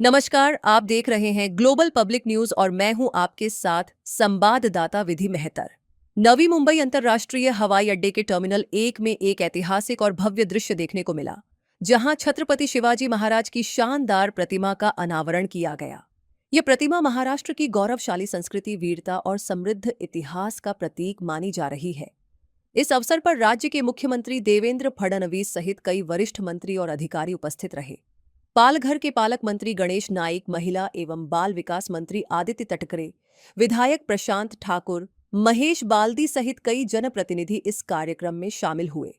नमस्कार, आप देख रहे हैं ग्लोबल पब्लिक न्यूज और मैं हूं आपके साथ संवाददाता विधि मेहतर। नवी मुंबई अंतर्राष्ट्रीय हवाई अड्डे के टर्मिनल 1 में एक ऐतिहासिक और भव्य दृश्य देखने को मिला, जहां छत्रपति शिवाजी महाराज की शानदार प्रतिमा का अनावरण किया गया। ये प्रतिमा महाराष्ट्र की गौरवशाली संस्कृति, वीरता और समृद्ध इतिहास का प्रतीक मानी जा रही है। इस अवसर पर राज्य के मुख्यमंत्री देवेंद्र फडणवीस सहित कई वरिष्ठ मंत्री और अधिकारी उपस्थित रहे। पालघर के पालक मंत्री गणेश नाइक, महिला एवं बाल विकास मंत्री आदित्य तटकरे, विधायक प्रशांत ठाकुर, महेश बाल्दी सहित कई जनप्रतिनिधि इस कार्यक्रम में शामिल हुए।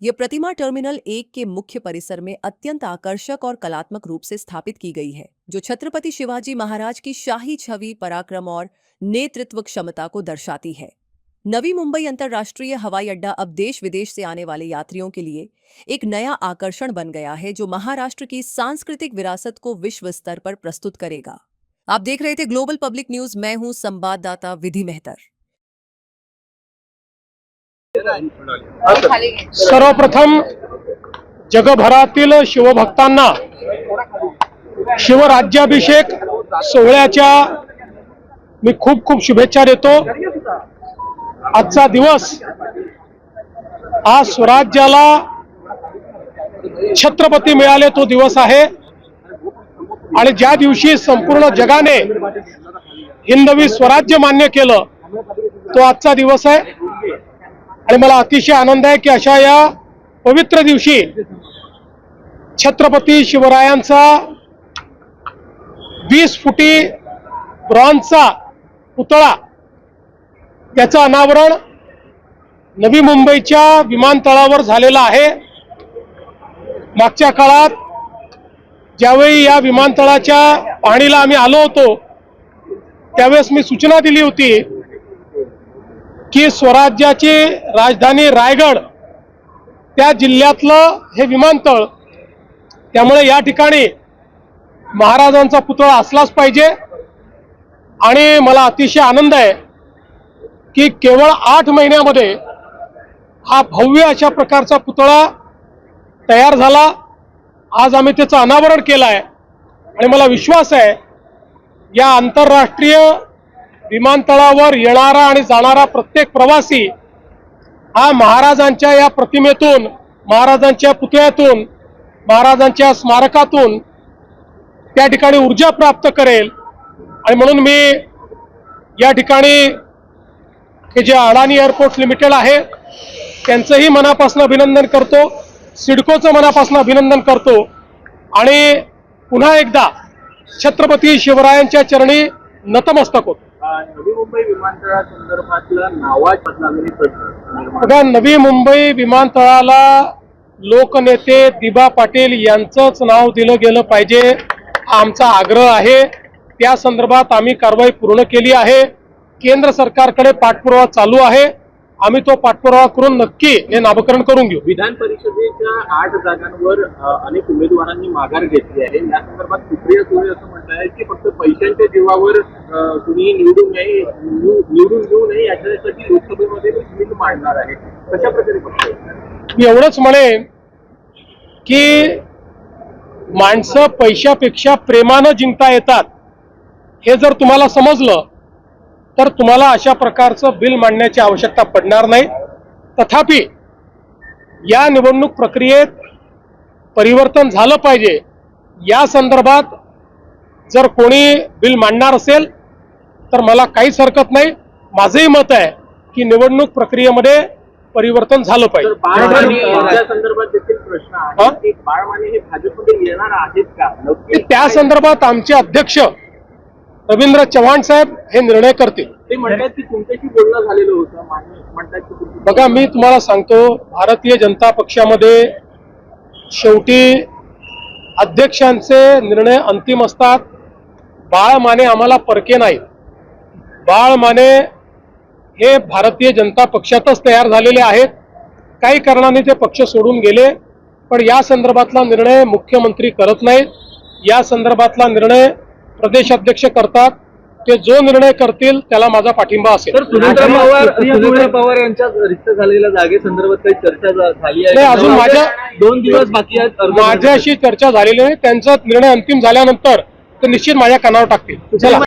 ये प्रतिमा टर्मिनल 1 के मुख्य परिसर में अत्यंत आकर्षक और कलात्मक रूप से स्थापित की गई है, जो छत्रपति शिवाजी महाराज की शाही छवि, पराक्रम और नेतृत्व क्षमता को दर्शाती है। नवी मुंबई अंतर्राष्ट्रीय हवाई अड्डा अब देश विदेश से आने वाले यात्रियों के लिए एक नया आकर्षण बन गया है, जो महाराष्ट्र की सांस्कृतिक विरासत को विश्व स्तर पर प्रस्तुत करेगा। आप देख रहे थे ग्लोबल पब्लिक न्यूज, मैं हूं संवाददाता विधि मेहतर। सर्वप्रथम जगभरातील शिवभक्तांना शिवराज्याभिषेक सोहळ्याच्या मी खूप खूप शुभेच्छा देतो। आजचा दिवस हा स्वराज्याला छत्रपती मिळाले तो दिवस आहे आणि ज्या दिवशी संपूर्ण जगाने हिंदवी स्वराज्य मान्य केलं तो आजचा दिवस आहे। आणि मला अतिशय आनंद आहे की अशा या पवित्र दिवशी छत्रपती शिवरायांचा 20 फुटी ब्रॉन्झचा पुतळा त्याचं अनावरण नवी मुंबईच्या विमानतळावर झालेलं आहे। मागच्या काळात ज्यावेळी या विमानतळाच्या पाहणीला आम्ही आलो होतो त्यावेळेस मी सूचना दिली होती की स्वराज्याची राजधानी रायगड त्या जिल्ह्यातलं हे विमानतळ, त्यामुळे या ठिकाणी महाराजांचा पुतळा असलाच पाहिजे। आणि मला अतिशय आनंद आहे की केवळ 8 महिन्यामध्ये हा भव्य अशा प्रकारचा पुतळा तयार झाला। आज आम्ही त्याचं अनावरण केलं आहे आणि मला विश्वास आहे या आंतरराष्ट्रीय विमानतळावर येणारा आणि जाणारा प्रत्येक प्रवासी हा महाराजांच्या या प्रतिमेतून, महाराजांच्या पुतळ्यातून, महाराजांच्या स्मारकातून त्या ठिकाणी ऊर्जा प्राप्त करेल। आणि म्हणून मी या ठिकाणी हे जे अडाणी एअरपोर्ट लिमिटेड आहे त्यांचंही मनापासून अभिनंदन करतो, सिडकोचं मनापासून अभिनंदन करतो आणि पुन्हा एकदा छत्रपती शिवरायांच्या चरणी नतमस्तक होतो। नवी मुंबई विमानतळासंदर्भातला नावाचा बदलावणी प्रश्न बघा, नवी मुंबई विमानतळाला लोकनेते दिबा पाटील यांचंच नाव दिलं गेलं पाहिजे हा आमचा आग्रह आहे। त्या संदर्भात आम्ही कारवाई पूर्ण केली आहे। केंद्र सरकारकडे पाठपुरावा चालू आहे। आम्ही तो पाठपुरावा करून नक्की हे नामकरण करून घेऊ। विधान परिषदेच्या 8 जागांवर अनेक उमेदवारांनी माघार घेतली आहे। या संदर्भात सुप्रिया सुळे असं म्हणत आहे की फक्त पैशांच्या जीवावर कुणी निवडून येऊ नये याच्यासाठी लोकसभेमध्ये बिल मांडणार आहे। कशा प्रकारे पक्ष? मी एवढंच म्हणेन की माणसं पैशापेक्षा प्रेमानं जिंकता येतात हे जर तुम्हाला समजलं तर तुम्हाला अशा प्रकारचं बिल मांडण्याची आवश्यकता पडणार नाही। तथापि या निवडणूक प्रक्रियेत परिवर्तन झालं पाहिजे। या संदर्भात जर कोणी बिल मांडणार असेल तर मला काहीच हरकत नाही। माझंही मत आहे की निवडणूक प्रक्रियेमध्ये परिवर्तन झालं पाहिजे। त्या संदर्भात देखील प्रश्न आहे की बाळमाने हे भाजपमध्ये येणार आहेत का? त्या संदर्भात आमचे अध्यक्ष रवींद्र चव्हाण साहेब हे निर्णय करतील। ते म्हणतात की तुमच्याशी बोलणं झालेलं होतं, म्हणतात की बघा, मी तुम्हाला सांगतो, भारतीय जनता पक्षामध्ये शेवटी अध्यक्षांचे निर्णय अंतिम असतात। बाळ माने आम्हाला परके नाहीत। बाळ माने हे भारतीय जनता पक्षातच तयार झालेले आहेत। काही कारणाने ते पक्ष सोडून गेले, पण या संदर्भातला निर्णय मुख्यमंत्री करत नाहीत। या संदर्भातला निर्णय प्रदेशाध्यक्ष करतात। ते जो निर्णय करतील त्याला माझा पाठिंबा असेल। तर सुनेत्रा पवार यांच्या रिक्त झालेल्या जागेसंदर्भात काही चर्चा झाली आहे? नाही, अजून माझ्या 2 दिवस बाकी आहेत। माझ्याशी चर्चा झालेली नाही। त्यांचा निर्णय अंतिम झाल्यानंतर तर निश्चित माझ्या कानावर टाकतील. चला.